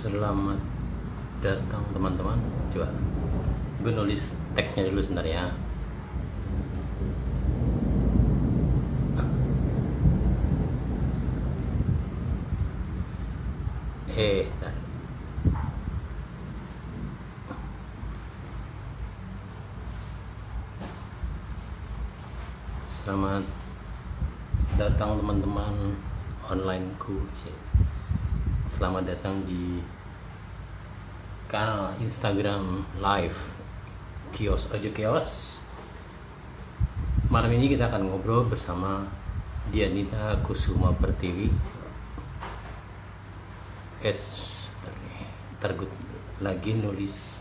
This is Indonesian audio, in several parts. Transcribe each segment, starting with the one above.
Selamat datang teman-teman. Coba gue nulis teksnya dulu sebentar ya. Bentar. Selamat datang teman-teman onlineku. Selamat datang di kanal Instagram Live Kios Ojo Kios. Malam ini kita akan ngobrol bersama Dianita Kusuma Pertiwi. Tergut lagi nulis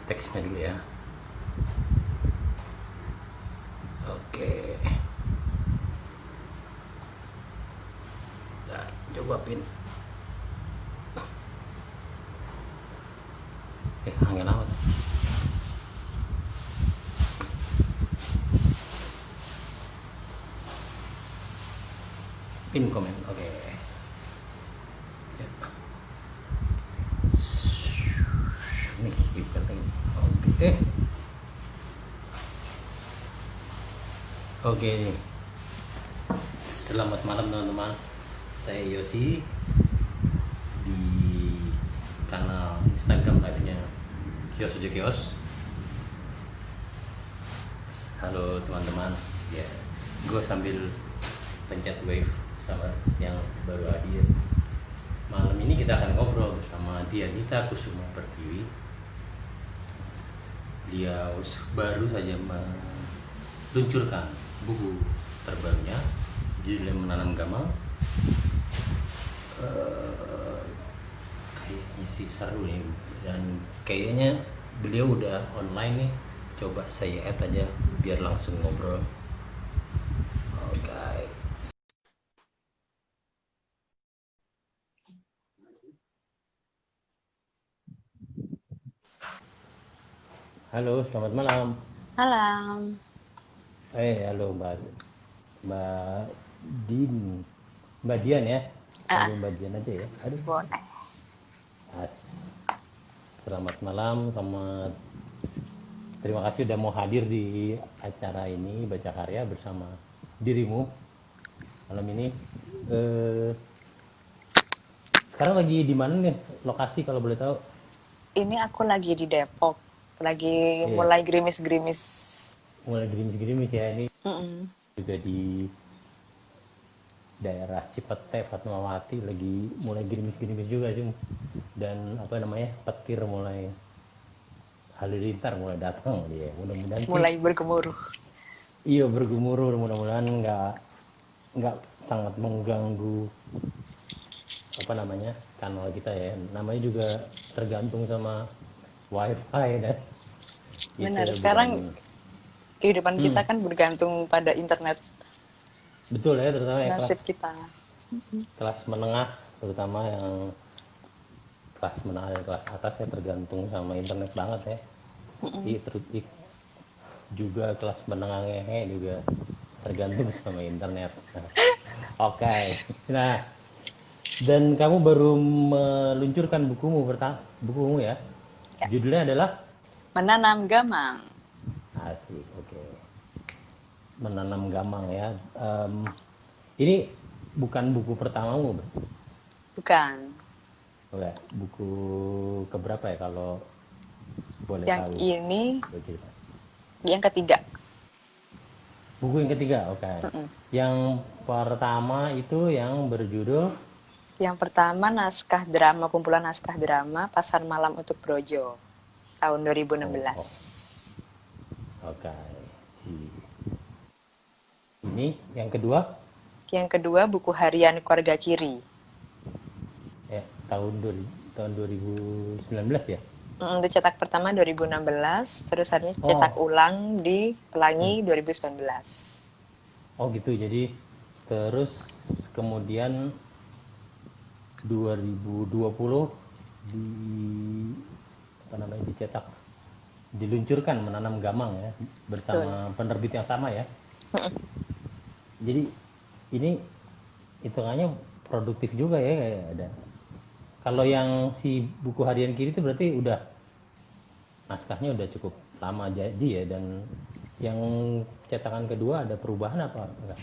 teksnya dulu ya. Oke. Nah, coba pin. Angin amat. Pin komen, oke. Ya. Nih, penting. Oke. Oke nih. Selamat malam teman-teman. Saya Yosi di kanal Instagram live-nya Kios Ojo Kios. Halo teman-teman. Ya, gue sambil pencet wave sama yang baru hadir. Malam ini kita akan ngobrol bersama Dianita Kusuma Pertiwi. Dia baru saja meluncurkan buku terbarunya, judulnya Menanam Gamal. Kayaknya sih seru nih, dan kayaknya beliau udah online nih. Coba saya add aja biar langsung ngobrol. Oke. Halo, selamat malam. Malam. Halo Mbak Din, Mbak Dian ya. Panggil Mbak Dian aja ya. Aduh. Boleh. Selamat malam, terima kasih udah mau hadir di acara ini Baca Karya bersama dirimu malam ini. Sekarang lagi di mana nih lokasi kalau boleh tahu? Ini aku lagi di Depok. Lagi mulai gerimis-gerimis. Mulai gerimis-gerimis ya ini. Mm-mm. Juga di daerah Cipete, Fatmawati lagi mulai gerimis-gerimis juga sih. Dan petir mulai halilintar mulai datang dia. Mudah-mudahan mulai bergemuruh. Iya, bergemuruh, mudah-mudahan nggak sangat mengganggu kanal kita ya. Namanya juga tergantung sama wifi dan Benar, itu sekarang bukan. kehidupan kita kan bergantung pada internet. Betul ya, terutama ya Nasib kita. kelas menengah, terutama yang kelas menengah dan kelas atas ya tergantung sama internet banget ya. Juga kelas menengah ngehe juga tergantung sama internet. Oke. Nah, dan kamu baru meluncurkan bukumu ya. Ya. Judulnya adalah Menanam Gamang. Asik, oke. Menanam Gamang ya. Ini bukan buku pertamamu, Bukan. Oke, buku keberapa ya kalau boleh Yang tahu? ini Cerita. yang ketiga. Buku yang ketiga, oke. Yang pertama itu yang berjudul? Yang pertama kumpulan naskah drama Pasar Malam untuk Brojo tahun 2016. Oke. Ini yang kedua? Yang kedua buku harian Keluarga Kiri. Ya, tahun 2019 ya? Itu cetak pertama 2016, terus akhirnya cetak ulang di Pelangi 2019. Oh gitu, jadi terus kemudian 2020 dicetak, diluncurkan Menanam Gamang ya bersama penerbit yang sama ya. Jadi ini hitungannya produktif juga ya, kayak ada Kalau yang si buku harian kiri itu berarti udah naskahnya udah cukup lama jadi ya, dan yang cetakan kedua ada perubahan apa enggak?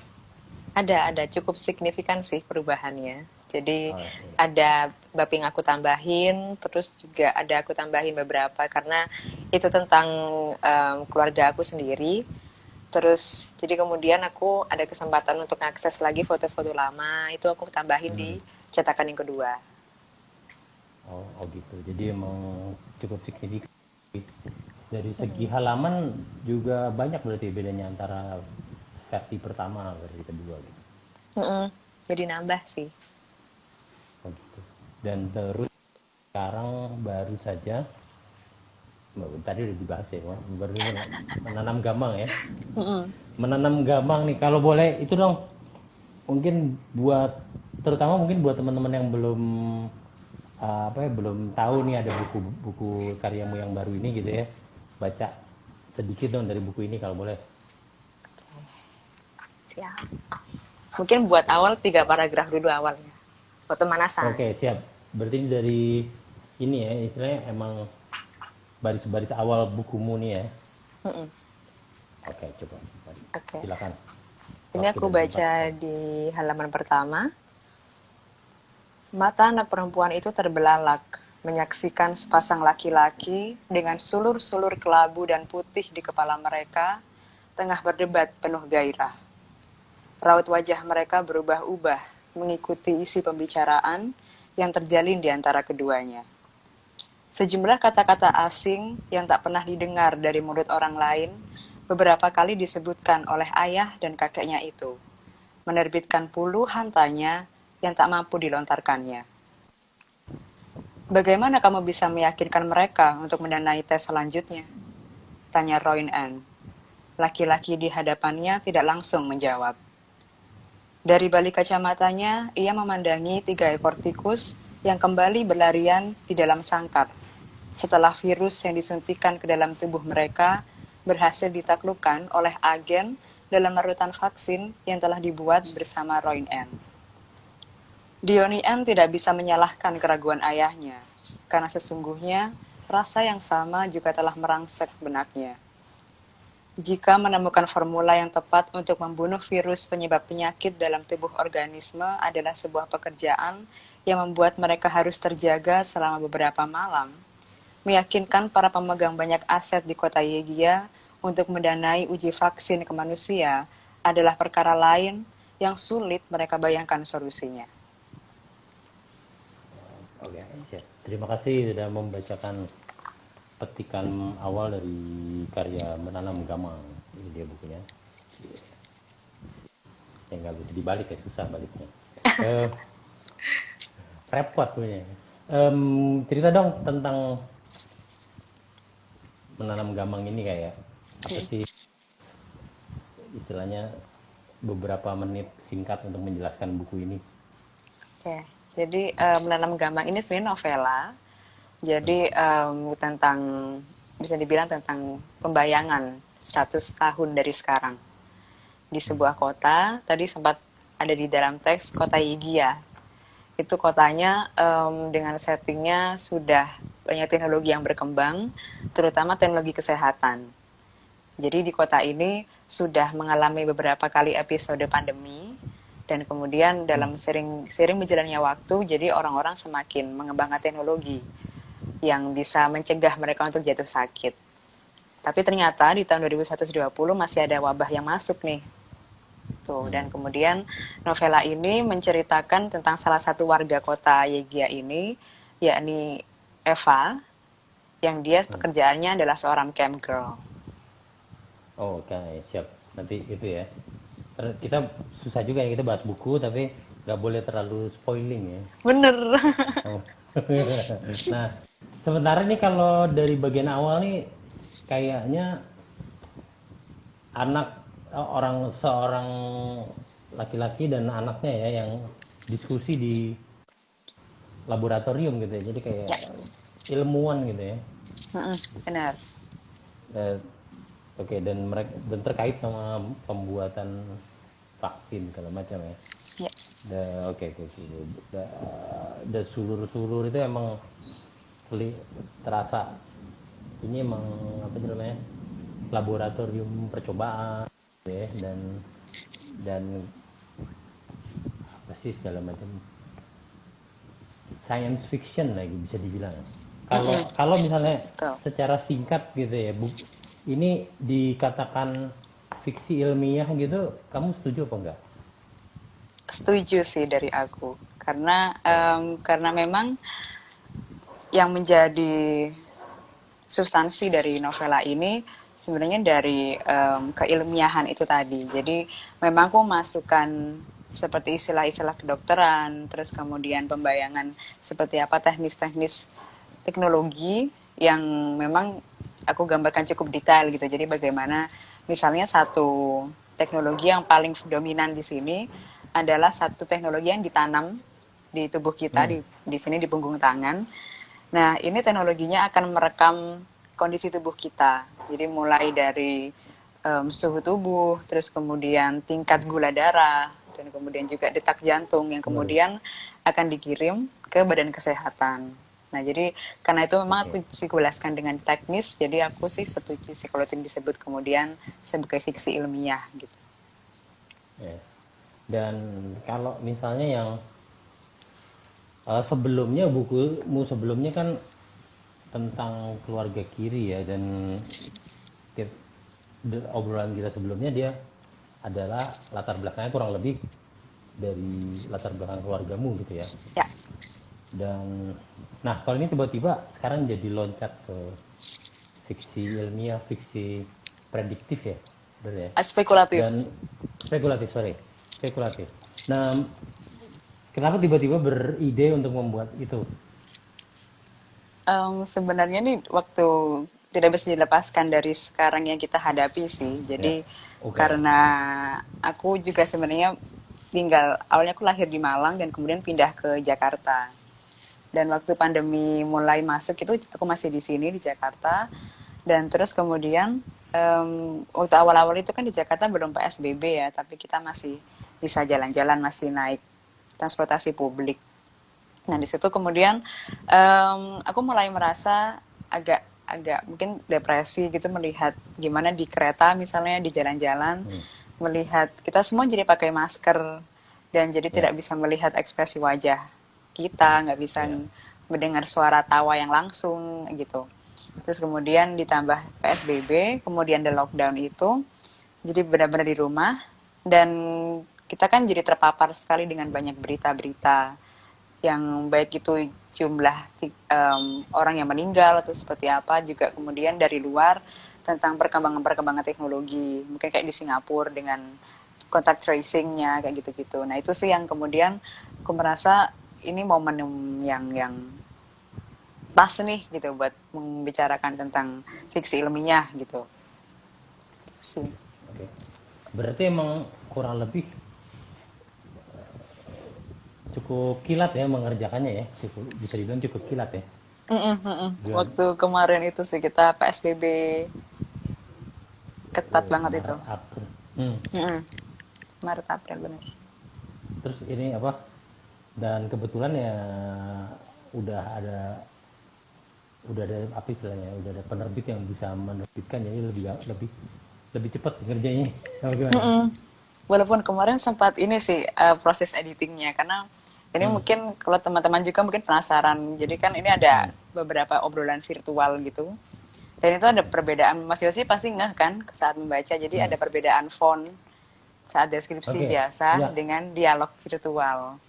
Ada cukup signifikan sih perubahannya. Jadi Oh, iya. ada bab yang aku tambahin, terus juga ada aku tambahin beberapa karena itu tentang keluarga aku sendiri. Terus jadi kemudian aku ada kesempatan untuk akses lagi foto-foto lama, itu aku tambahin di Hmm. cetakan yang kedua. Oh gitu. Jadi emang cukup signifikan. Dari segi halaman juga banyak berarti bedanya antara versi pertama versi kedua gitu. Mm-mm. Jadi nambah sih. Oh gitu. Dan terus sekarang baru saja, tadi udah dibahas ya, baru menanam gamang ya. Mm-mm. Menanam gamang nih, kalau boleh itu dong, mungkin buat, terutama mungkin buat teman-teman yang belum apa ya, belum tahu nih ada buku-buku karyamu yang baru ini gitu ya, baca sedikit dong dari buku ini kalau boleh. Siap. Mungkin buat awal 3 paragraf dulu awalnya. Buat pemanasan. Oke, siap. Berarti ini dari ini ya, istilahnya emang baris-baris awal bukumu nih ya. Mm-mm. Oke, coba. Oke. Silakan. Ini Waktu aku dan tempat. baca di halaman pertama. Mata anak perempuan itu terbelalak, menyaksikan sepasang laki-laki dengan sulur-sulur kelabu dan putih di kepala mereka, tengah berdebat penuh gairah. Raut wajah mereka berubah-ubah, mengikuti isi pembicaraan yang terjalin di antara keduanya. Sejumlah kata-kata asing yang tak pernah didengar dari mulut orang lain, beberapa kali disebutkan oleh ayah dan kakeknya itu, menerbitkan puluhan tanya yang tak mampu dilontarkannya. Bagaimana kamu bisa meyakinkan mereka untuk mendanai tes selanjutnya? Tanya Roin Ann. Laki-laki di hadapannya tidak langsung menjawab. Dari balik kacamatanya, ia memandangi 3 ekor tikus yang kembali berlarian di dalam sangkar. Setelah virus yang disuntikan ke dalam tubuh mereka berhasil ditaklukkan oleh agen dalam larutan vaksin yang telah dibuat bersama Roin Ann. Diony Ann tidak bisa menyalahkan keraguan ayahnya, karena sesungguhnya rasa yang sama juga telah merangsek benaknya. Jika menemukan formula yang tepat untuk membunuh virus penyebab penyakit dalam tubuh organisme adalah sebuah pekerjaan yang membuat mereka harus terjaga selama beberapa malam, meyakinkan para pemegang banyak aset di kota Yegia untuk mendanai uji vaksin ke manusia adalah perkara lain yang sulit mereka bayangkan solusinya. Oke, siap. Terima kasih sudah membacakan petikan awal dari karya Menanam Gamang. Ini dia bukunya. Ya nggak bisa dibalik ya, susah baliknya. Eh, repot punya. Cerita dong tentang Menanam Gamang ini, kayak apa sih istilahnya, beberapa menit singkat untuk menjelaskan buku ini. Oke, jadi Menanam Gamang ini sebenarnya novela. Jadi tentang, bisa dibilang tentang pembayangan 100 tahun dari sekarang. Di sebuah kota, tadi sempat ada di dalam teks kota Yegia. Itu kotanya dengan settingnya sudah banyak teknologi yang berkembang, terutama teknologi kesehatan. Jadi di kota ini sudah mengalami beberapa kali episode pandemi, dan kemudian dalam sering berjalannya waktu, jadi orang-orang semakin mengembangkan teknologi yang bisa mencegah mereka untuk jatuh sakit. Tapi ternyata di tahun 2120 masih ada wabah yang masuk nih. Tuh, dan kemudian novela ini menceritakan tentang salah satu warga kota Yegia ini, yakni Eva, yang dia pekerjaannya adalah seorang camp girl. Oh, oke, siap. Nanti itu ya. Kita susah juga ya kita bahas buku, tapi nggak boleh terlalu spoiling ya. Bener. Oh. Nah, sementara nih kalau dari bagian awal nih kayaknya anak seorang laki-laki dan anaknya ya yang diskusi di laboratorium gitu ya. Jadi kayak Ya, ilmuwan gitu ya. benar. Eh, Oke, dan mereka dan terkait sama pembuatan vaksin segala macam ya. Ya. Oke. Sulur itu emang terasa ini emang apa sih namanya, laboratorium percobaan ya, dan apa sih segala macam science fiction lagi bisa dibilang. Kalau misalnya Betul. secara singkat gitu ya, ini dikatakan fiksi ilmiah gitu, kamu setuju apa enggak? Setuju sih dari aku. Karena memang yang menjadi substansi dari novela ini sebenarnya dari keilmiahan itu tadi. Jadi memang aku masukkan seperti istilah-istilah kedokteran, terus kemudian pembayangan seperti apa teknis-teknis teknologi yang memang aku gambarkan cukup detail gitu. Jadi bagaimana misalnya satu teknologi yang paling dominan di sini adalah satu teknologi yang ditanam di tubuh kita, di sini di punggung tangan. Nah, ini teknologinya akan merekam kondisi tubuh kita. Jadi mulai dari suhu tubuh, terus kemudian tingkat gula darah, dan kemudian juga detak jantung yang kemudian akan dikirim ke badan kesehatan. Nah, jadi karena itu memang aku jelaskan dengan teknis, jadi aku sih setuju sih kalau itu disebut kemudian sebagai fiksi ilmiah gitu. Ya. Dan kalau misalnya yang sebelumnya, bukumu sebelumnya kan tentang keluarga kiri ya, dan obrolan kita sebelumnya dia adalah latar belakangnya kurang lebih dari latar belakang keluargamu gitu ya. Ya. Dan nah kalau ini tiba-tiba sekarang jadi loncat ke fiksi ilmiah, fiksi prediktif ya, benar ya? Spekulatif. Dan spekulatif. Nah, kenapa tiba-tiba beride untuk membuat itu? Sebenarnya nih waktu tidak bisa dilepaskan dari sekarang yang kita hadapi sih. Ya, Jadi oke. karena aku juga sebenarnya awalnya aku lahir di Malang dan kemudian pindah ke Jakarta. Dan waktu pandemi mulai masuk itu aku masih di sini di Jakarta. Dan terus kemudian waktu awal-awal itu kan di Jakarta belum PSBB ya, tapi kita masih bisa jalan-jalan, masih naik transportasi publik. Nah, di situ kemudian aku mulai merasa agak agak mungkin depresi gitu melihat gimana di kereta misalnya di jalan-jalan melihat kita semua jadi pakai masker dan jadi Ya, tidak bisa melihat ekspresi wajah kita, nggak bisa ya, mendengar suara tawa yang langsung gitu. Terus kemudian ditambah PSBB, kemudian the lockdown itu, jadi benar-benar di rumah dan kita kan jadi terpapar sekali dengan banyak berita-berita yang baik itu jumlah orang yang meninggal atau seperti apa, juga kemudian dari luar tentang perkembangan-perkembangan teknologi, mungkin kayak di Singapura dengan contact tracing-nya kayak gitu-gitu. Nah itu sih yang kemudian aku merasa ini momen yang pas nih gitu buat membicarakan tentang fiksi ilmiah gitu. Gitu sih. oke. Berarti emang kurang lebih cukup kilat ya mengerjakannya ya, bisa dibilang cukup kilat ya. Bulan Waktu kemarin itu sih kita PSBB ketat banget itu. Maret, April. Hmm. Maret April benar. Terus ini apa? Dan kebetulan ya udah ada udah ada apa istilahnya, udah ada penerbit yang bisa menerbitkan, jadi lebih lebih cepat kerjanya. Apa gimana? Walaupun kemarin sempat ini sih proses editingnya karena ini mungkin kalau teman-teman juga mungkin penasaran. Jadi kan ini ada beberapa obrolan virtual gitu. Dan itu ada perbedaan, Mas Yosi pasti ngeh kan saat membaca. Jadi ada perbedaan font saat deskripsi Oke, biasa ya, dengan dialog virtual.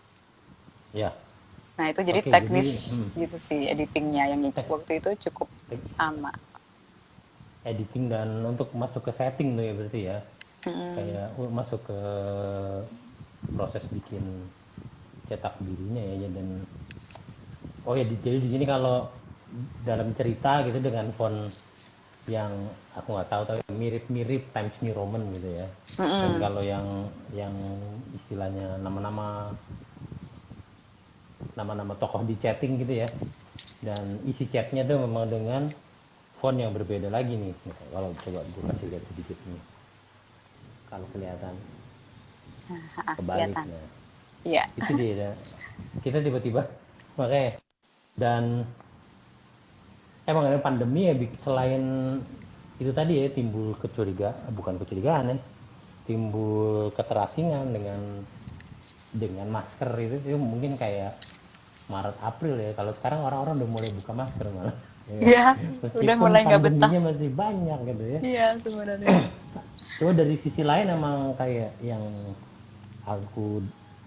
ya. Nah itu jadi Oke, jadi teknis gitu sih editingnya yang waktu itu cukup lama. editing dan untuk masuk ke setting tuh ya berarti ya. Kayak masuk ke proses bikin cetak birunya ya, dan oh ya jadi di sini kalau dalam cerita gitu dengan font yang aku nggak tahu tapi mirip-mirip Times New Roman gitu ya. Dan kalau yang istilahnya nama-nama tokoh di chatting gitu ya, dan isi chatnya tuh memang dengan font yang berbeda lagi nih. Kalau coba gue kasih lihat sedikit nih, kalau kelihatan Iya, Tan. kebaliknya. Iya. Itu dia, kita tiba-tiba makanya. Dan emang ada pandemi ya, selain itu tadi ya, timbul bukan kecurigaan ya, timbul keterasingan dengan masker itu mungkin kayak Maret April ya. Kalau sekarang orang-orang udah mulai buka masker malah. Ya. Iya, udah Meskipun mulai nggak betah. pandeminya masih banyak gitu ya. Iya, sebenarnya. Cuma dari sisi lain emang kayak yang aku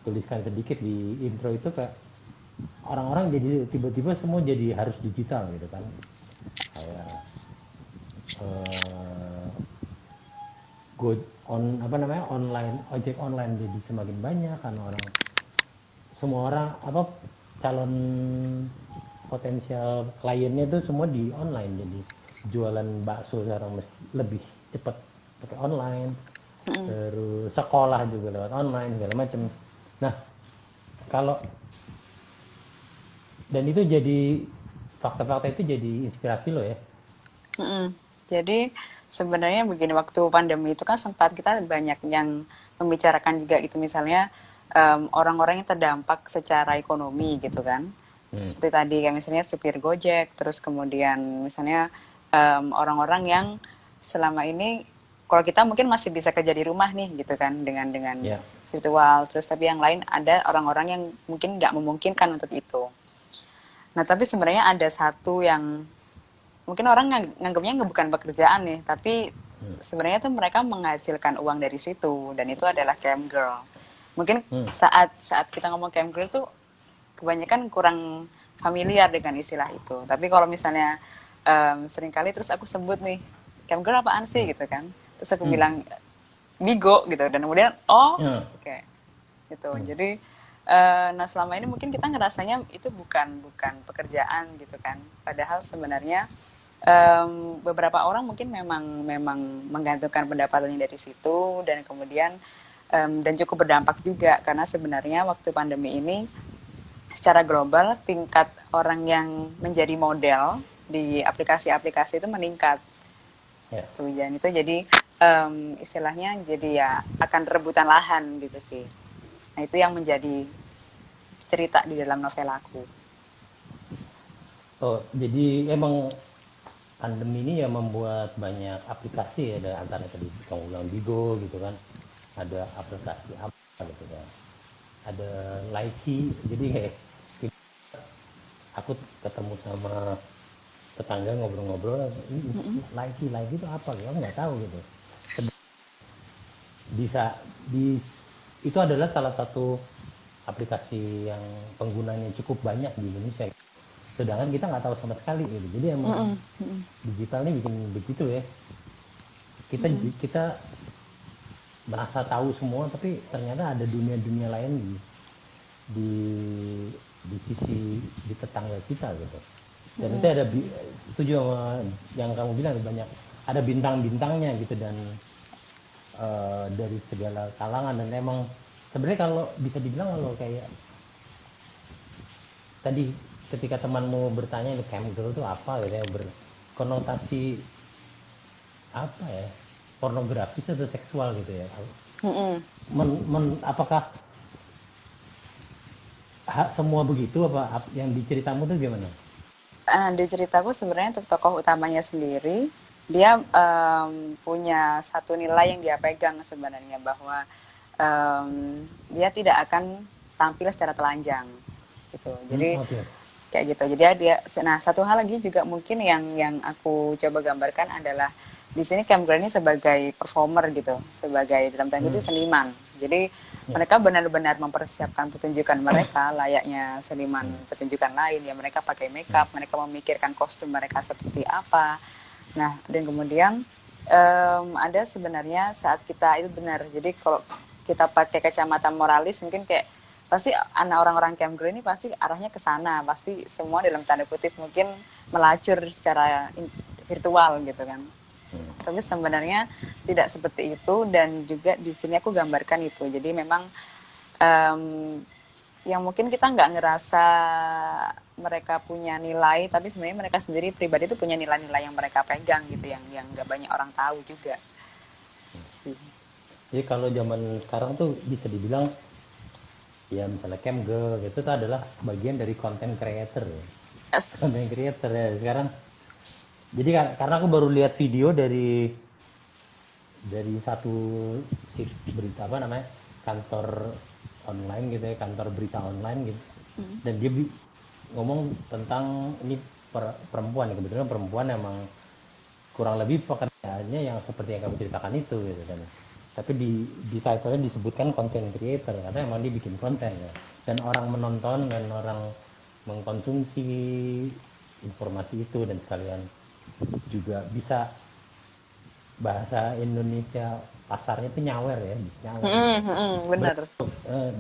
tuliskan sedikit di intro itu, kayak orang-orang jadi tiba-tiba semua jadi harus digital gitu kan. Kayak eh, go apa namanya, ojek online jadi semakin banyak kan, semua orang apa, calon potensial kliennya itu semua di online. Jadi jualan bakso sekarang lebih cepat pakai online, terus sekolah juga lewat online segala macam. Nah, kalau dan itu jadi fakta-fakta itu jadi inspirasi lo ya. Mm-mm. Jadi sebenarnya begini, waktu pandemi itu kan sempat kita banyak yang membicarakan juga gitu, misalnya orang-orang yang terdampak secara ekonomi gitu kan. Seperti tadi kayak misalnya supir Gojek, terus kemudian misalnya orang-orang yang selama ini, kalau kita mungkin masih bisa kerja di rumah nih gitu kan, dengan Ya. virtual, terus tapi yang lain ada orang-orang yang mungkin nggak memungkinkan untuk itu. Nah, tapi sebenarnya ada satu yang mungkin orang nganggapnya nggak, bukan pekerjaan nih, tapi sebenarnya tuh mereka menghasilkan uang dari situ, dan itu adalah cam girl. Mungkin saat saat kita ngomong cam girl tuh kebanyakan kurang familiar dengan istilah itu. Tapi kalau misalnya seringkali terus aku sebut nih, cam girl apaan sih gitu kan? Terus aku bilang Bigo gitu, dan kemudian Ya. oke, gitu. Jadi nah selama ini mungkin kita ngerasanya itu bukan bukan pekerjaan gitu kan. Padahal sebenarnya beberapa orang mungkin memang memang menggantungkan pendapatannya dari situ, dan kemudian dan cukup berdampak juga karena sebenarnya waktu pandemi ini secara global tingkat orang yang menjadi model di aplikasi-aplikasi itu meningkat. Ya. Tuh, dan itu jadi istilahnya jadi ya akan rebutan lahan gitu sih. Nah, itu yang menjadi cerita di dalam novel aku. Oh, jadi emang pandemi ini ya membuat banyak aplikasi ya, ada antara tadi kamu bilang Bigo gitu kan, ada aplikasi apa gitu kan, ada Likee. Jadi kayak aku ketemu sama tetangga ngobrol-ngobrol, Likee itu apa gitu, aku nggak tahu gitu. Bisa di Itu adalah salah satu aplikasi yang penggunanya cukup banyak di Indonesia, sedangkan kita nggak tahu sama sekali gitu. Jadi emang digital ini bikin begitu ya, kita kita merasa tahu semua, tapi ternyata ada dunia-dunia lain di di sisi di tetangga kita gitu. Dan itu ada setuju sama yang kamu bilang, banyak ada bintang-bintangnya gitu, dan dari segala kalangan. Dan emang sebenarnya kalau bisa dibilang, kalau kayak tadi ketika temanmu bertanya itu cam girl itu apa gitu ya, berkonotasi apa ya, pornografis atau seksual gitu ya. Apakah semua begitu, apa yang diceritamu tuh gimana? Di ceritaku sebenarnya untuk tokoh utamanya sendiri, dia punya satu nilai yang dia pegang sebenarnya, bahwa dia tidak akan tampil secara telanjang gitu. Jadi Oke. kayak gitu. Jadi nah satu hal lagi juga mungkin yang aku coba gambarkan adalah di sini Cam Girl ini sebagai performer gitu, sebagai dalam tanda kutip seniman. Jadi mereka benar-benar mempersiapkan pertunjukan mereka layaknya seniman pertunjukan lain ya. Mereka pakai makeup, mereka memikirkan kostum mereka seperti apa. Nah, dan kemudian ada sebenarnya saat kita itu benar. Jadi kalau kita pakai kacamata moralis, mungkin kayak pasti anak orang-orang Cam Girl ini pasti arahnya ke sana, pasti semua dalam tanda kutip mungkin melacur secara virtual gitu kan. Tapi sebenarnya tidak seperti itu, dan juga di sini aku gambarkan itu. Jadi memang yang mungkin kita nggak ngerasa mereka punya nilai, tapi sebenarnya mereka sendiri pribadi itu punya nilai-nilai yang mereka pegang gitu, yang nggak banyak orang tahu juga sih. Jadi kalau zaman sekarang tuh bisa dibilang ya misalnya camgirl itu tuh adalah bagian dari content creator. Content Yes. creator ya sekarang. Jadi karena aku baru lihat video dari satu berita apa namanya kantor online gitu ya, kantor berita online gitu, dan dia ngomong tentang ini perempuan ya, kebetulan perempuan emang kurang lebih pekerjaannya yang seperti yang kamu ceritakan itu gitu kan, tapi di title-nya disebutkan content creator karena emang dia bikin konten ya, dan orang menonton dan orang mengkonsumsi informasi itu, dan sekalian juga bisa bahasa Indonesia pasarnya itu nyawer ya, nyawer gitu. Bener.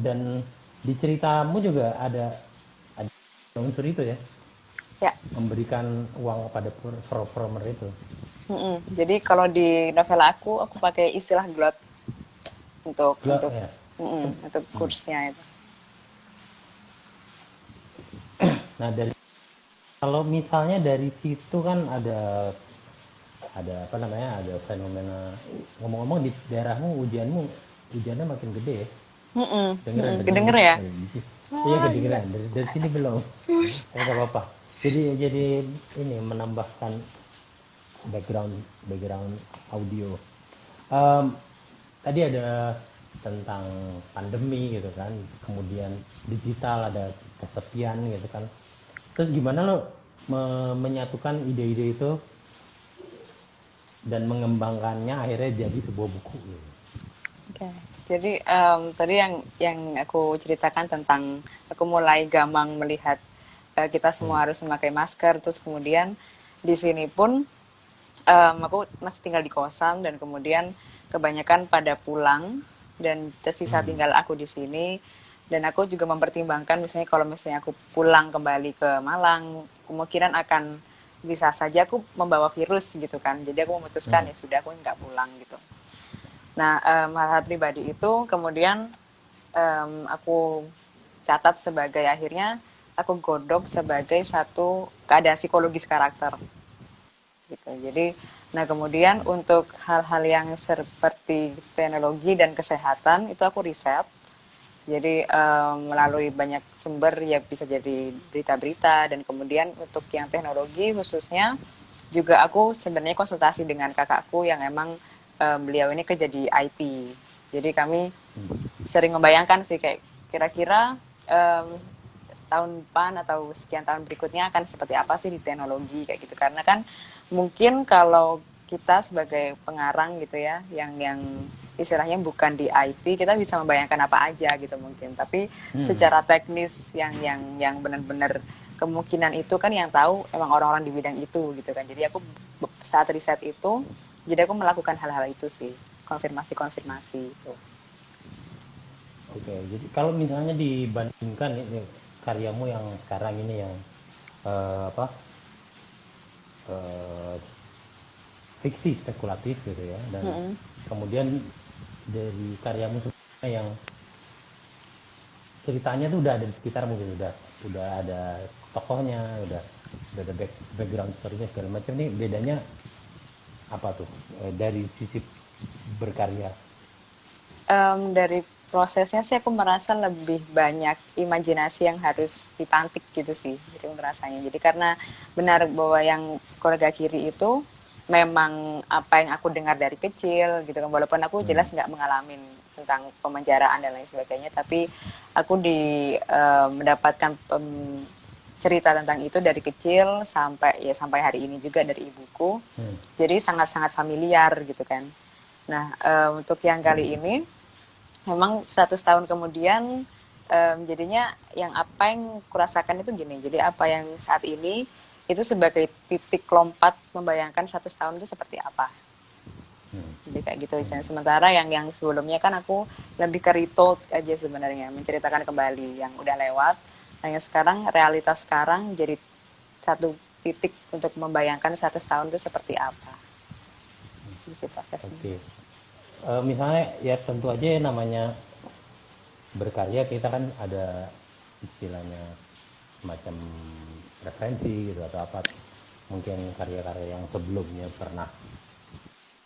Dan di ceritamu juga ada unsur itu ya, Ya. memberikan uang kepada performer itu. Jadi kalau di novel aku pakai istilah glot untuk Gila ya. untuk kursnya itu. Nah dari kalau misalnya dari situ kan ada apa namanya, ada fenomena, ngomong-ngomong di daerahmu hujannya makin gede ya, dengeran tadi Kedenger ya? iya Ah, gila. kedengeran dari sini belum. Nggak apa-apa, jadi ini menambahkan background background audio. Em, Tadi ada tentang pandemi gitu kan, kemudian digital, ada kesepian gitu kan. Terus gimana lo menyatukan ide-ide itu dan mengembangkannya akhirnya jadi sebuah buku gitu. Oke. Jadi tadi yang aku ceritakan tentang aku mulai gamang melihat kita Hmm. semua harus memakai masker, terus kemudian di sini pun aku masih tinggal di kosan dan kemudian kebanyakan pada pulang dan tersisa Hmm. tinggal aku di sini, dan aku juga mempertimbangkan misalnya kalau misalnya aku pulang kembali ke Malang kemungkinan akan bisa saja aku membawa virus gitu kan, jadi aku memutuskan Hmm. ya sudah aku nggak pulang gitu. Nah, hal-hal pribadi itu kemudian aku catat sebagai akhirnya aku godok sebagai satu keadaan psikologis karakter gitu. Jadi, nah kemudian untuk hal-hal yang seperti teknologi dan kesehatan itu aku riset. Jadi melalui banyak sumber ya bisa jadi berita-berita, dan kemudian untuk yang teknologi khususnya juga aku sebenarnya konsultasi dengan kakakku yang emang beliau ini kerja di IT. Jadi kami sering membayangkan sih kayak kira-kira setahun depan atau sekian tahun berikutnya akan seperti apa sih di teknologi kayak gitu, karena kan mungkin kalau kita sebagai pengarang gitu ya yang istilahnya bukan di IT kita bisa membayangkan apa aja gitu mungkin, tapi Hmm. secara teknis yang benar-benar kemungkinan itu kan yang tahu emang orang-orang di bidang itu gitu kan. Jadi aku saat riset itu jadi aku melakukan hal-hal itu sih, konfirmasi-konfirmasi itu. Oke, jadi kalau misalnya dibandingkan ini karyamu yang sekarang ini yang apa eh, fiksi spekulatif gitu ya, dan kemudian dari karyamu sebelumnya yang ceritanya tuh udah ada di sekitar, mungkin udah ada tokohnya, udah ada background story-nya segala macam, nih bedanya apa tuh dari sisi berkarya. Dari prosesnya sih aku merasa lebih banyak imajinasi yang harus dipantik gitu sih, jadi ngerasanya. Jadi karena benar bahwa yang keluarga kiri itu memang apa yang aku dengar dari kecil gitu kan, walaupun aku Hmm. jelas nggak mengalami tentang pemenjaraan dan lain sebagainya, tapi aku mendapatkan cerita tentang itu dari kecil sampai hari ini juga dari ibuku, Hmm. jadi sangat-sangat familiar gitu kan. Nah, untuk yang kali ini memang 100 tahun kemudian jadinya yang apa yang kurasakan itu gini. Jadi apa yang saat ini itu sebagai titik lompat membayangkan 100 tahun itu seperti apa. Hmm. Jadi kayak gitu misalnya. Sementara yang sebelumnya kan aku lebih ke retold aja sebenarnya, menceritakan kembali yang udah lewat. Nah yang sekarang realitas sekarang jadi satu titik untuk membayangkan 100 tahun itu seperti apa. Sisi prosesnya. Oke. Misalnya ya tentu aja ya, namanya berkarya kita kan ada istilahnya semacam referensi gitu atau apa, mungkin karya-karya yang sebelumnya pernah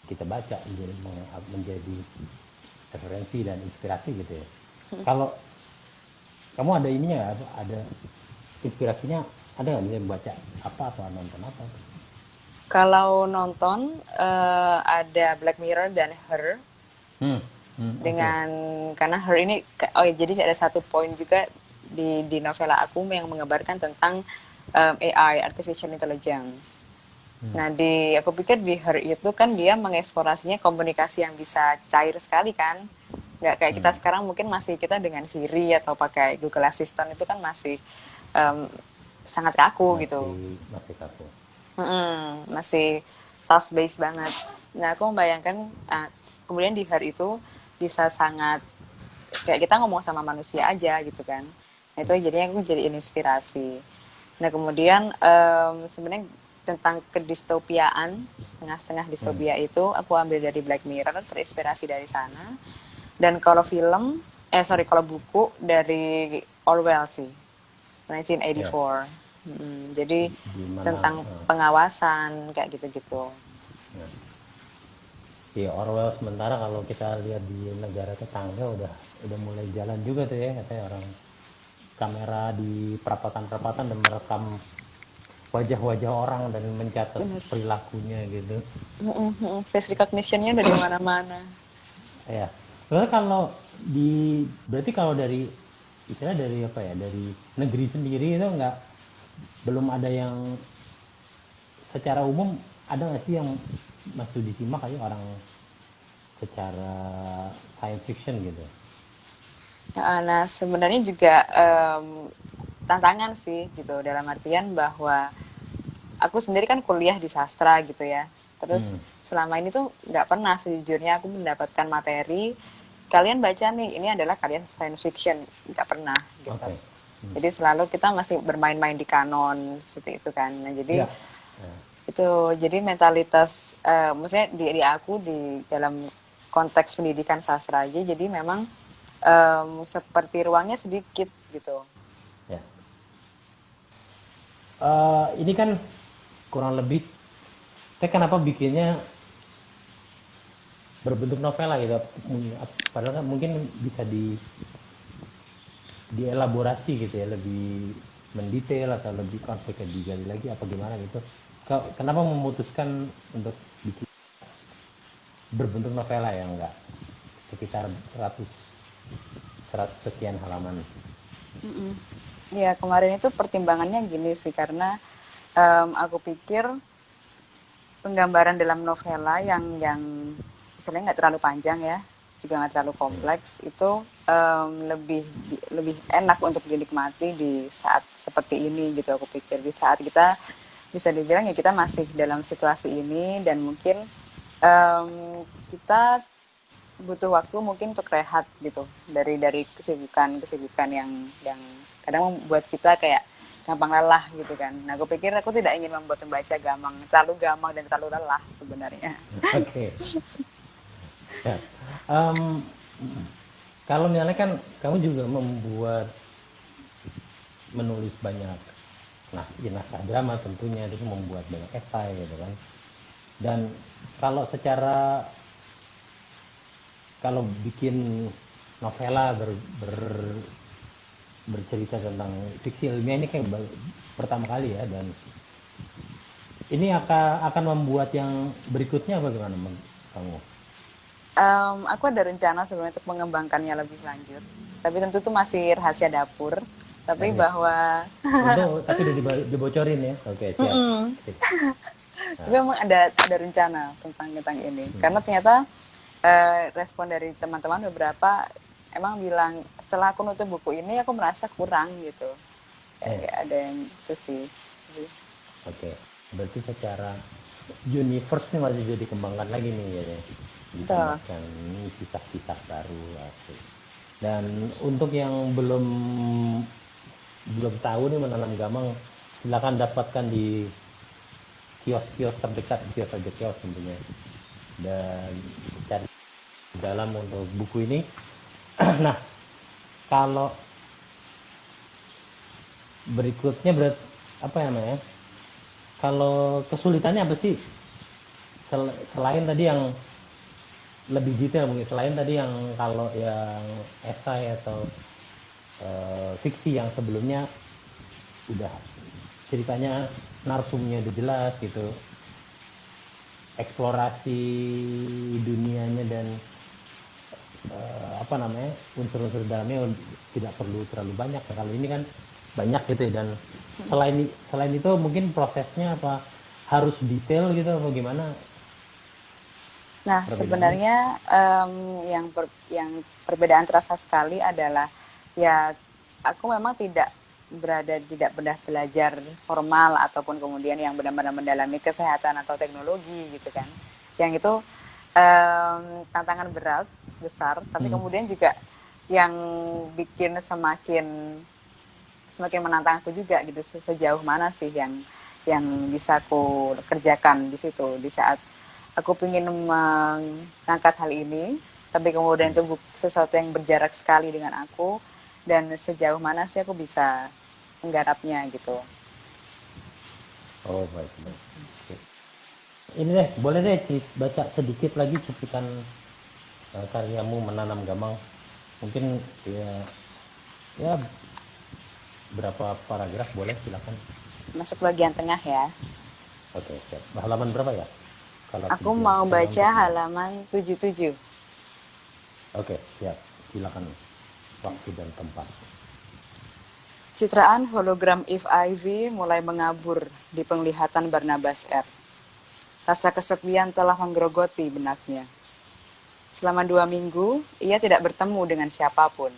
kita baca menjadi referensi dan inspirasi gitu ya. Kalau kamu ada ininya nggak? Ada inspirasinya, ada nggak, misalnya baca apa atau nonton apa? Kalau nonton ada Black Mirror dan Her Hmm, oke. dengan karena Her ini oh ya, jadi ada satu poin juga di novela aku yang mengabarkan tentang AI artificial intelligence. Hmm, Nah, aku pikir di Her itu kan dia mengeksplorasinya komunikasi yang bisa cair sekali kan. Nggak kayak kita hmm. sekarang mungkin masih kita dengan Siri atau pakai Google Assistant itu kan masih em, sangat kaku gitu. Masih kaku. Masih task based banget. Nah, aku membayangkan kemudian di Her itu bisa sangat kayak kita ngomong sama manusia aja gitu kan. Nah, itu jadinya aku jadi inspirasi. Nah, kemudian sebenarnya tentang kedistopiaan, setengah-setengah Hmm, distopia itu aku ambil dari Black Mirror, terinspirasi dari sana. Dan kalau film, kalau buku dari Orwell sih, ya. 1984. Jadi Di mana? tentang pengawasan kayak gitu-gitu. Nah, di Orwell sementara kalau kita lihat di negara tetangga udah mulai jalan juga tuh ya, katanya orang kamera di perapatan-perapatan dan merekam wajah-wajah orang dan mencatat Bener. perilakunya gitu. Face recognition-nya dari mana-mana. Ya, soalnya kalau berarti kalau dari istilah dari apa ya, dari negeri sendiri itu nggak, belum ada yang secara umum, ada nggak sih yang masih disimak aja orang secara science fiction gitu. Nah, sebenarnya juga tantangan sih gitu dalam artian bahwa aku sendiri kan kuliah di sastra gitu ya. Terus Hmm, selama ini tuh nggak pernah sejujurnya aku mendapatkan materi kalian baca nih ini adalah karya science fiction, nggak pernah gitu. oke. Hmm. Jadi selalu kita masih bermain-main di kanon seperti itu kan. Nah, jadi Ya. Nah, itu jadi mentalitas maksudnya di aku di dalam konteks pendidikan sastra aja jadi memang seperti ruangnya sedikit gitu. ya. Ini kan kurang lebih, saya kenapa bikinnya berbentuk novela gitu. Padahal kan mungkin bisa dielaborasi gitu ya, lebih mendetail atau lebih konfliknya digali lagi apa gimana gitu. Kenapa memutuskan untuk bikin berbentuk novela yang enggak sekitar 100 sekian halaman? Ya kemarin itu pertimbangannya gini sih karena aku pikir penggambaran dalam novela yang istilahnya nggak terlalu panjang ya, juga nggak terlalu kompleks itu lebih lebih enak untuk dinikmati di saat seperti ini gitu. Aku pikir di saat kita bisa dibilang ya kita masih dalam situasi ini dan mungkin kita butuh waktu mungkin untuk rehat gitu dari kesibukan yang kadang membuat kita kayak gampang lelah gitu kan. Nah, aku pikir aku tidak ingin membuat pembaca terlalu gampang dan terlalu lelah sebenarnya. Oke. Ya. Em, Kalau misalnya kan kamu juga menulis banyak, nah ya, naskah drama tentunya itu membuat banyak esai gitu kan. Dan kalau secara, kalau bikin novela bercerita tentang fiksi ilmiah ini kayak pertama kali ya, dan ini akan membuat yang berikutnya bagaimana kamu? Aku ada rencana sebenarnya untuk mengembangkannya lebih lanjut. Tapi tentu itu masih rahasia dapur. Tapi Asik. bahwa Tapi udah dibocorin ya. Oke, siap. Asik. tapi memang ada rencana tentang ini. Karena ternyata respon dari teman-teman beberapa emang bilang setelah aku nutup buku ini aku merasa kurang gitu. Eh, Kayak ada yang itu sih. oke. Berarti secara universe nih masih jadi dikembangkan lagi nih ya. Betul. Ditambahkan ini kisah-kisah baru. Asik. Dan untuk yang belum belum tahu nih menanam gamang, silakan dapatkan di kios-kios terdekat, kios tentunya. Dan cari dalam untuk buku ini. Nah, kalau berikutnya apa ya namanya? Kalau kesulitannya apa sih? Selain tadi yang lebih detail mungkin selain tadi yang kalau yang esai atau fiksi yang sebelumnya udah ceritanya narsumnya udah jelas gitu, eksplorasi dunianya dan apa namanya unsur-unsur dalamnya tidak perlu terlalu banyak ya. Kalau ini kan banyak gitu ya, dan selain itu mungkin prosesnya apa harus detail gitu apa gimana Nah, perbedaannya? sebenarnya yang perbedaan terasa sekali adalah ya aku memang tidak pernah belajar formal ataupun kemudian yang benar-benar mendalami kesehatan atau teknologi gitu kan. Yang itu tantangan berat besar, tapi Hmm. kemudian juga yang bikin semakin menantang aku juga gitu, sejauh mana sih yang bisa aku kerjakan di situ di saat aku ingin mengangkat hal ini, tapi kemudian itu sesuatu yang berjarak sekali dengan aku, dan sejauh mana sih aku bisa menggarapnya gitu. Oh, baik baik. Oke. Ini deh, boleh deh baca sedikit lagi cuplikan karyamu menanam gamang. Mungkin ya ya berapa paragraf boleh silakan. Masuk bagian tengah ya. Oke, siap. Halaman berapa ya? Kalau Aku video mau saya baca untuk video. halaman 77. Oke, siap. Silakan waktu dan tempat. Citraan hologram If Ivy mulai mengabur di penglihatan Barnabas R. Rasa kesepian telah menggerogoti benaknya. Selama 2 minggu, ia tidak bertemu dengan siapapun.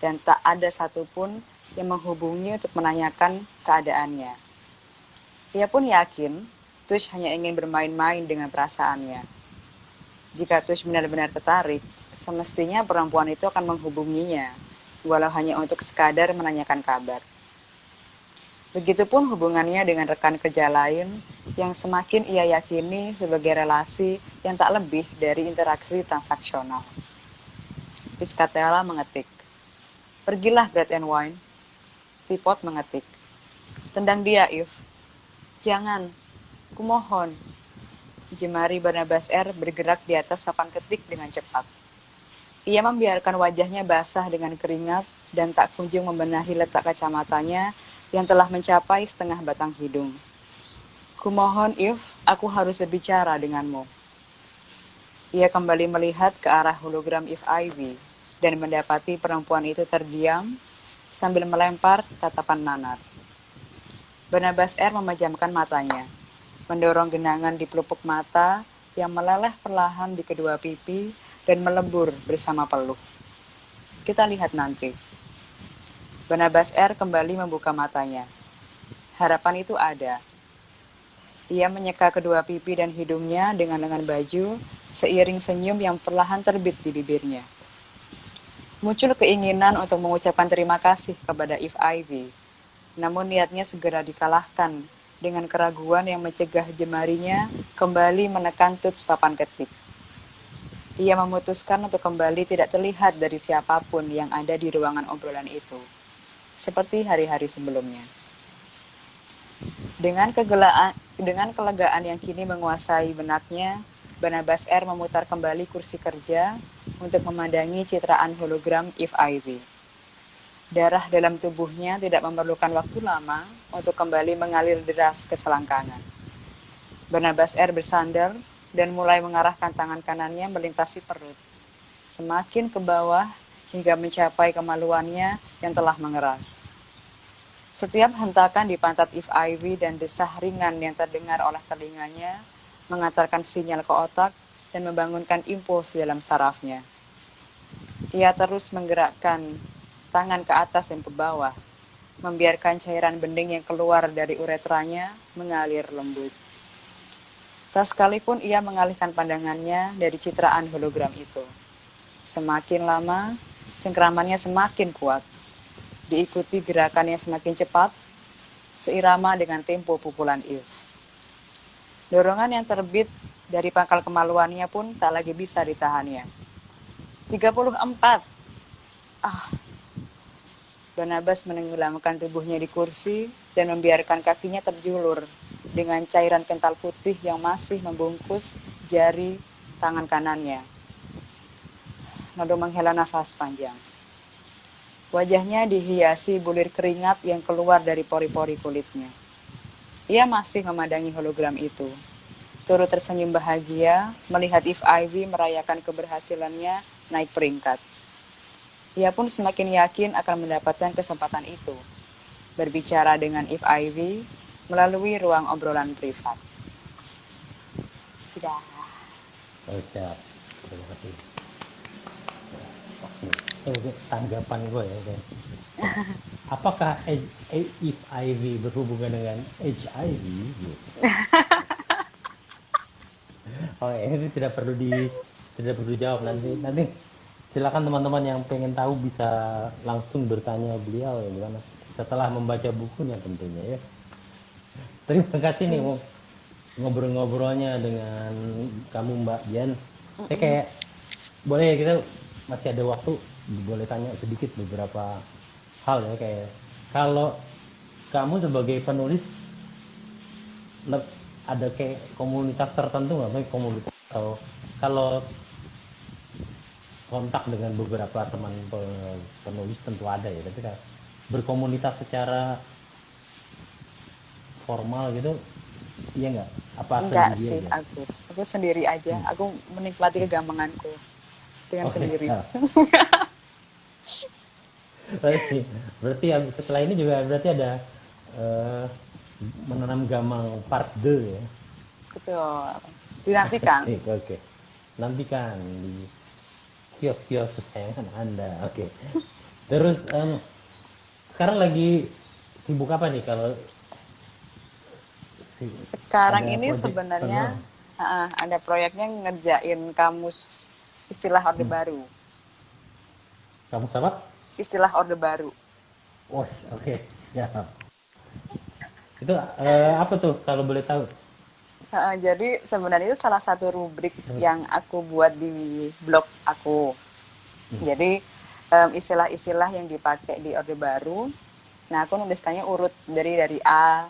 Dan tak ada satupun yang menghubungi untuk menanyakan keadaannya. Ia pun yakin Tush hanya ingin bermain-main dengan perasaannya. Jika Tush benar-benar tertarik, semestinya perempuan itu akan menghubunginya, walau hanya untuk sekadar menanyakan kabar. Begitupun hubungannya dengan rekan kerja lain yang semakin ia yakini sebagai relasi yang tak lebih dari interaksi transaksional. Piscatella mengetik, "Pergilah bread and wine." Teapot mengetik, "Tendang dia, If." "Jangan, kumohon." Jemari Barnabas R bergerak di atas papan ketik dengan cepat. Ia membiarkan wajahnya basah dengan keringat dan tak kunjung membenahi letak kacamatanya yang telah mencapai setengah batang hidung. "Kumohon, If, aku harus berbicara denganmu." Ia kembali melihat ke arah hologram If Ivy dan mendapati perempuan itu terdiam sambil melempar tatapan nanar. Barnabas R memejamkan matanya, mendorong genangan di pelupuk mata yang meleleh perlahan di kedua pipi dan melebur bersama peluh. Kita lihat nanti. Barnabas R kembali membuka matanya. Harapan itu ada. Ia menyeka kedua pipi dan hidungnya dengan lengan baju, seiring senyum yang perlahan terbit di bibirnya. Muncul keinginan untuk mengucapkan terima kasih kepada If Ivy, namun niatnya segera dikalahkan dengan keraguan yang mencegah jemarinya kembali menekan tuts papan ketik. Ia memutuskan untuk kembali tidak terlihat dari siapapun yang ada di ruangan obrolan itu, seperti hari-hari sebelumnya. Dengan kelegaan yang kini menguasai benaknya, Barnabas R memutar kembali kursi kerja untuk memandangi citraan hologram If Ivy. Darah dalam tubuhnya tidak memerlukan waktu lama untuk kembali mengalir deras ke selangkangan. Barnabas R bersandar dan mulai mengarahkan tangan kanannya melintasi perut, semakin ke bawah hingga mencapai kemaluannya yang telah mengeras. Setiap hentakan di pantat If Ivy dan desah ringan yang terdengar oleh telinganya mengantarkan sinyal ke otak dan membangunkan impuls dalam sarafnya. Ia terus menggerakkan tangan ke atas dan ke bawah, membiarkan cairan bening yang keluar dari uretranya mengalir lembut. Tak sekalipun ia mengalihkan pandangannya dari citraan hologram itu. Semakin lama, cengkramannya semakin kuat, diikuti gerakannya semakin cepat, seirama dengan tempo pukulan If. Dorongan yang terbit dari pangkal kemaluannya pun tak lagi bisa ditahannya. 34. Barnabas menenggelamkan tubuhnya di kursi dan membiarkan kakinya terjulur dengan cairan kental putih yang masih membungkus jari tangan kanannya. Nodo menghela nafas panjang. Wajahnya dihiasi bulir keringat yang keluar dari pori-pori kulitnya. Ia masih memandangi hologram itu. Turut tersenyum bahagia melihat If Ivy merayakan keberhasilannya naik peringkat. Ia pun semakin yakin akan mendapatkan kesempatan itu. Berbicara dengan If Ivy melalui ruang obrolan privat. Sudah. Oh, siap. Terima kasih. Ini tanggapan gue ya. Kan. Apakah If Ivy berhubungan dengan HIV? Gitu. Oh, ini tidak perlu dijawab nanti. Nanti silakan teman-teman yang pengen tahu bisa langsung bertanya beliau ya gimana setelah membaca bukunya tentunya ya. Terima kasih nih ngobrol-ngobrolnya dengan kamu Mbak Jan. Saya kayak boleh ya kita masih ada waktu boleh tanya sedikit beberapa hal ya kayak kalau kamu sebagai penulis ada kayak komunitas tertentu nggak kayak komunitas atau kalau kontak dengan beberapa teman penulis tentu ada ya tapi kan berkomunitas secara formal gitu iya nggak apa Enggak sendiri sih aja? aku sendiri aja. Aku menikmati kegampanganku dengan sendiri. Ya. Berarti setelah ini juga berarti ada eh, menanam gamang part 2 ya. Betul. Dinantikan. Oke. Nantikan di kios-kios kesayangan Anda. Oke. Terus sekarang lagi sibuk apa nih kalau Sekarang ada ini project sebenarnya penuh? ada proyeknya ngerjain kamus istilah Orde Baru. Kamu sama? Istilah Orde Baru. Wah, oke. Ya. Itu apa tuh kalau boleh tahu? Jadi sebenarnya itu salah satu rubrik yang aku buat di blog aku. Jadi istilah-istilah yang dipakai di Orde Baru. Nah, aku nuliskannya urut dari A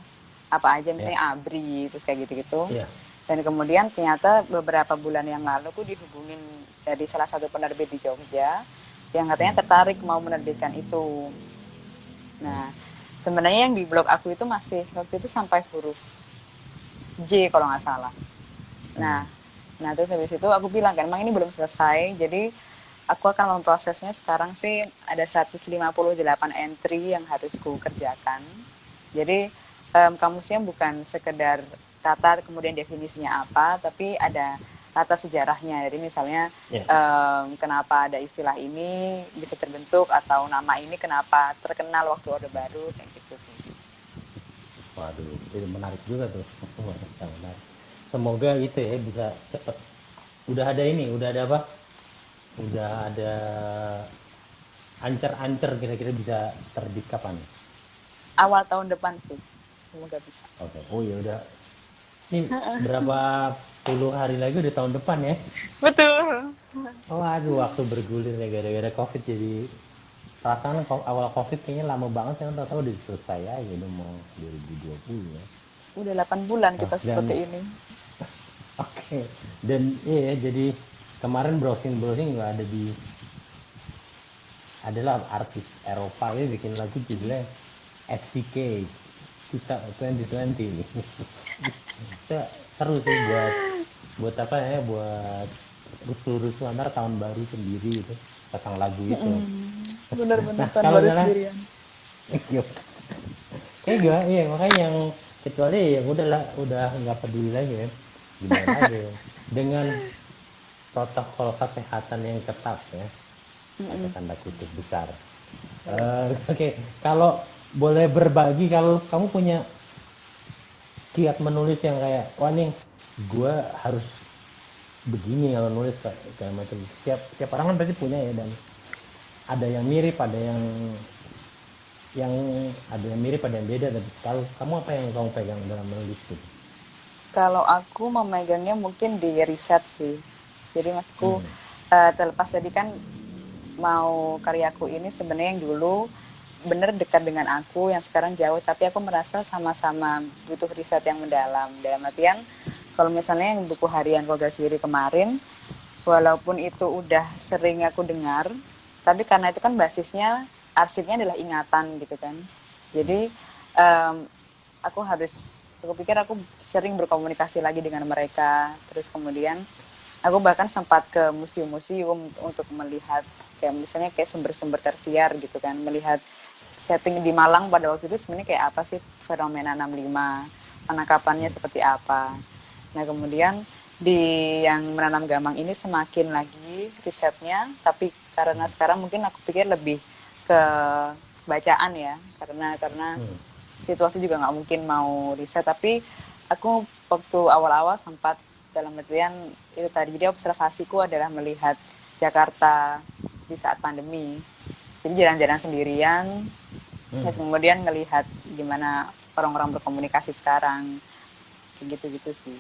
apa aja Ya. misalnya ABRI terus kayak gitu-gitu. Iya. Dan kemudian ternyata beberapa bulan yang lalu aku dihubungin dari salah satu penerbit di Jogja yang katanya tertarik mau menerbitkan itu. Nah, sebenarnya yang di blog aku itu masih waktu itu sampai huruf J kalau nggak salah. Nah terus habis itu aku bilang kan, emang ini belum selesai, jadi aku akan memprosesnya sekarang sih ada 158 entry yang harus ku kerjakan. Jadi kamusnya bukan sekedar kata kemudian definisinya apa, tapi ada latar sejarahnya. Jadi misalnya Ya. kenapa ada istilah ini bisa terbentuk atau nama ini kenapa terkenal waktu Orde Baru kayak gitu sih. Waduh, itu menarik juga tuh. Menarik. Semoga itu ya bisa cepet. Udah ada ini, udah ada apa? Udah ada ancer-ancer kira-kira bisa terbit kapan? Awal tahun depan sih, semoga bisa. Oke. Oh ya udah. Ini berapa puluh hari lagi udah tahun depan ya? Betul. Oh aduh, waktu bergulir ya gara-gara COVID jadi perasaan awal COVID kayaknya lama banget ya, tahu-tahu udah selesai aja udah mau 2020 ya. Udah 8 bulan Nah, kita dan seperti ini. oke. Dan iya jadi kemarin browsing juga ada adalah artis Eropa ya bikin lagu judulnya FCK kita 2020 itu seru sih buat apa ya buat rusuh-rusuh antar tahun baru sendiri gitu pasang lagu itu. Benar-benar Nah tahun kalau baru misalnya sendirian. kayak gue iya makanya yang kecuali yang udah nggak peduli lagi ya gimana lagi dengan protokol kesehatan yang ketat ya pakai tanda kutip besar. Oke. Kalau boleh berbagi kalau kamu punya kiat menulis yang kayak wah nih gue harus begini kalau nulis kayak macam tiap orang kan pasti punya ya dan ada yang mirip ada yang ada yang mirip ada yang beda tapi kalau kamu apa yang kamu pegang dalam menulis gitu? Kalau aku memegangnya mungkin di riset sih. Jadi maksudku terlepas tadi kan mau karyaku ini sebenarnya yang dulu bener dekat dengan aku, yang sekarang jauh, tapi aku merasa sama-sama butuh riset yang mendalam. Dalam artian, kalau misalnya yang buku harian Roga Kiri kemarin, Walaupun itu udah sering aku dengar, tapi karena itu kan basisnya arsipnya adalah ingatan gitu kan. Jadi em, aku pikir aku sering berkomunikasi lagi dengan mereka. Terus kemudian aku bahkan sempat ke museum-museum untuk melihat kayak misalnya kayak sumber-sumber tersier gitu kan, melihat setting di Malang pada waktu itu sebenarnya kayak apa sih fenomena 65, penangkapannya seperti apa. Nah, kemudian di yang menanam gamang ini semakin lagi risetnya, tapi karena sekarang mungkin aku pikir lebih ke bacaan ya, karena Hmm. situasi juga nggak mungkin mau riset, tapi aku waktu awal-awal sempat dalam artian itu tadi, jadi observasiku adalah melihat Jakarta di saat pandemi. Jadi jalan-jalan sendirian, Hmm. terus kemudian ngelihat gimana orang-orang berkomunikasi sekarang, kayak gitu-gitu sih.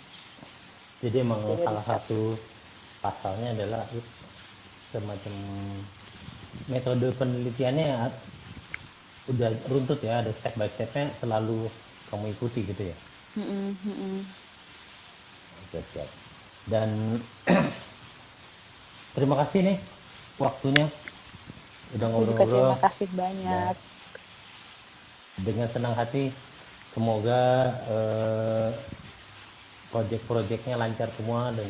Jadi emang Jadi salah riset. satu pasalnya adalah semacam metode penelitiannya udah runtut ya, ada step by stepnya selalu kamu ikuti gitu ya. Oke, siap. Dan terima kasih nih waktunya udah Aku juga ngobrol-ngobrol terima kasih ya, banyak. dengan senang hati. Semoga proyek-proyeknya lancar semua dan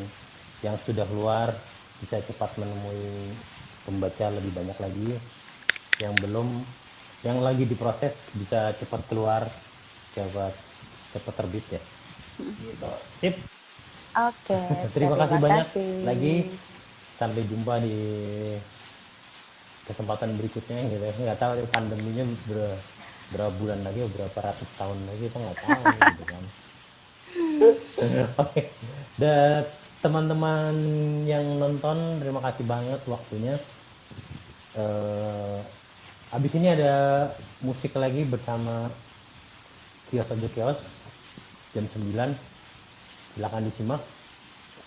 yang sudah keluar bisa cepat menemui pembaca lebih banyak lagi. Yang belum, yang lagi diproses bisa cepat keluar, cepat cepat terbit ya. Gitu. Sip. Oke, Terima kasih terima banyak lagi. kasih. Sampai jumpa di kesempatan berikutnya gitu. Nggak tahu nih pandeminya berapa bulan lagi, berapa ratus tahun lagi, kita nggak tahu nih gitu kan. Oke. Dan teman-teman yang nonton, terima kasih banget waktunya. Eh, Abis ini ada musik lagi bersama Kios Ojo Kios jam 9. Silakan disimak.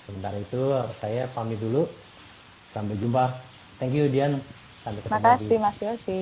Sementara itu saya pamit dulu. Sampai jumpa. Thank you Dian. Sampai Terima ketemu lagi. kasih Mas Yosi.